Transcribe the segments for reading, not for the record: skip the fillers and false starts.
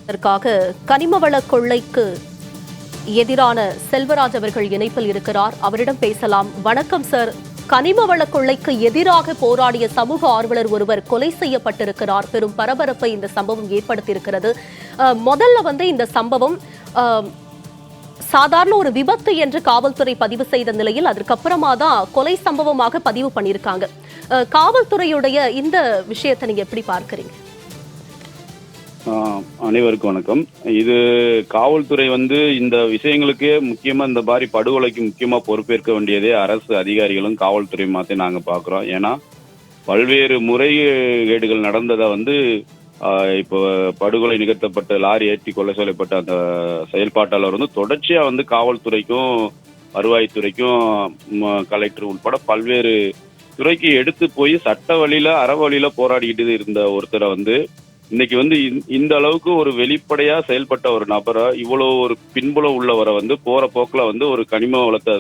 இதற்காக கனிமவள கொள்ளைக்கு எதிரான செல்வராஜ் அவர்கள் இணைப்பில் இருக்கிறார். அவரிடம் பேசலாம். வணக்கம் சார். கனிமவள கொள்ளைக்கு எதிராக போராடிய சமூக ஆர்வலர் ஒருவர் கொலை செய்யப்பட்டிருக்கிறார். பெரும் பரபரப்பை இந்த சம்பவம் ஏற்படுத்தியிருக்கிறது. முதல்ல இந்த சம்பவம் சாதாரண ஒரு விபத்து என்று காவல்துறை பதிவு செய்த நிலையில் அதற்கப்புறமா தான் கொலை சம்பவமாக பதிவு பண்ணியிருக்காங்க. காவல்துறையுடைய இந்த விஷயத்தை நீங்க எப்படி பார்க்கறீங்க? அனைவருக்கும் வணக்கம். இது காவல்துறை இந்த விஷயங்களுக்கு முக்கியமா இந்த மாதிரி படுகொலைக்கு முக்கியமா பொறுப்பேற்க வேண்டியதே அரசு அதிகாரிகளும் காவல்துறை மாத்தி நாங்க பாக்குறோம். ஏன்னா பல்வேறு முறைகேடுகள் நடந்ததை இப்போ படுகொலை நிகழ்த்தப்பட்ட லாரி ஏற்றி கொலை செய்யப்பட்ட அந்த செயல்பாட்டாளர் தொடர்ச்சியா காவல்துறைக்கும் வருவாய்த்துறைக்கும் கலெக்டர் உட்பட பல்வேறு துறைக்கு எடுத்து போய் சட்ட வழியில அற வழியில போராடிக்கிட்டு இருந்த ஒருத்தரை இன்னைக்கு இந்த அளவுக்கு ஒரு வெளிப்படையா செயல்பட்ட ஒரு நபரை இவ்வளவு ஒரு பின்புலம் உள்ளவரை போற போக்குல ஒரு கனிம வளத்தை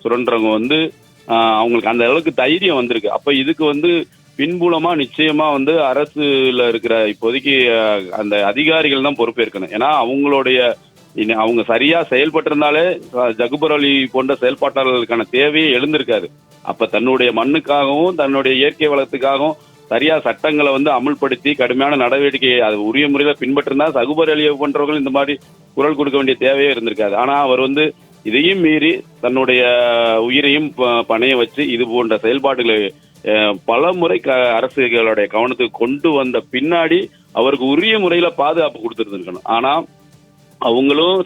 சுரண்டவங்க அவங்களுக்கு அந்த அளவுக்கு தைரியம் வந்திருக்கு. அப்ப இதுக்கு பின்புலமா நிச்சயமா அரசுல இருக்கிற இப்போதைக்கு அந்த அதிகாரிகள் தான் பொறுப்பேற்கணும். ஏன்னா அவங்க சரியா செயல்பட்டிருந்தாலே ஜகுபர் அலி போன்ற செயல்பாட்டாளர்களுக்கான தேவையே எழுந்திருக்காரு. அப்ப தன்னுடைய மண்ணுக்காகவும் தன்னுடைய இயற்கை வளத்துக்காகவும் சரியா சட்டங்களை அமுல்படுத்தி கடுமையான நடவடிக்கையை அது உரிய முறையில பின்பற்றிருந்தா ஜகுபர் அலியை போன்றவர்கள் இந்த மாதிரி குரல் கொடுக்க வேண்டிய தேவையே இருந்திருக்காது. ஆனா அவர் இதையும் மீறி தன்னுடைய உயிரையும் பணைய வச்சு இது போன்ற செயல்பாடுகளை பல முறை அரசுகளுடைய கவனத்துக்கு கொண்டு வந்த பின்னாடி அவருக்கு உரிய முறையில பாதுகாப்பு கொடுத்துருந்துருக்கணும். ஆனா அவங்களும்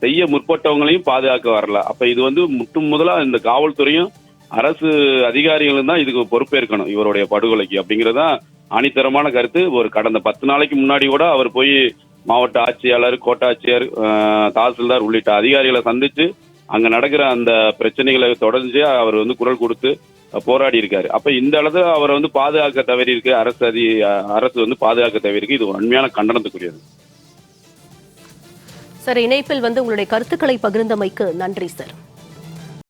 செய்ய முற்பட்டவங்களையும் பாதுகாக்க வரல. அப்ப இது முற்றும் முதலா இந்த காவல்துறையும் அரசு அதிகாரிகளும் தான் இதுக்கு பொறுப்பேற்கணும் இவருடைய படுகொலைக்கு அப்படிங்கறதுதான் ஆணித்தரமான கருத்து. ஒரு கடந்த 10 நாளைக்கு முன்னாடி கூட அவர் போய் மாவட்ட ஆட்சியாளர், கோட்டாட்சியர், தாசில்தார் உள்ளிட்ட அதிகாரிகளை சந்திச்சு அங்க நடக்கிற அந்த பிரச்சனைகளை தொடர்ந்து அவர் குரல் கொடுத்து போராடி இருக்காரு. அப்ப இந்த அளவு அவர் பாதுகாக்க தவறி இருக்கு. அரசு பாதுகாக்க தவறி இருக்கு. இது ஒரு உண்மையான கண்டனத்துக்குரியது. சார், இணைப்பில் உங்களுடைய கருத்துக்களை பகிர்ந்தமைக்கு நன்றி சார்.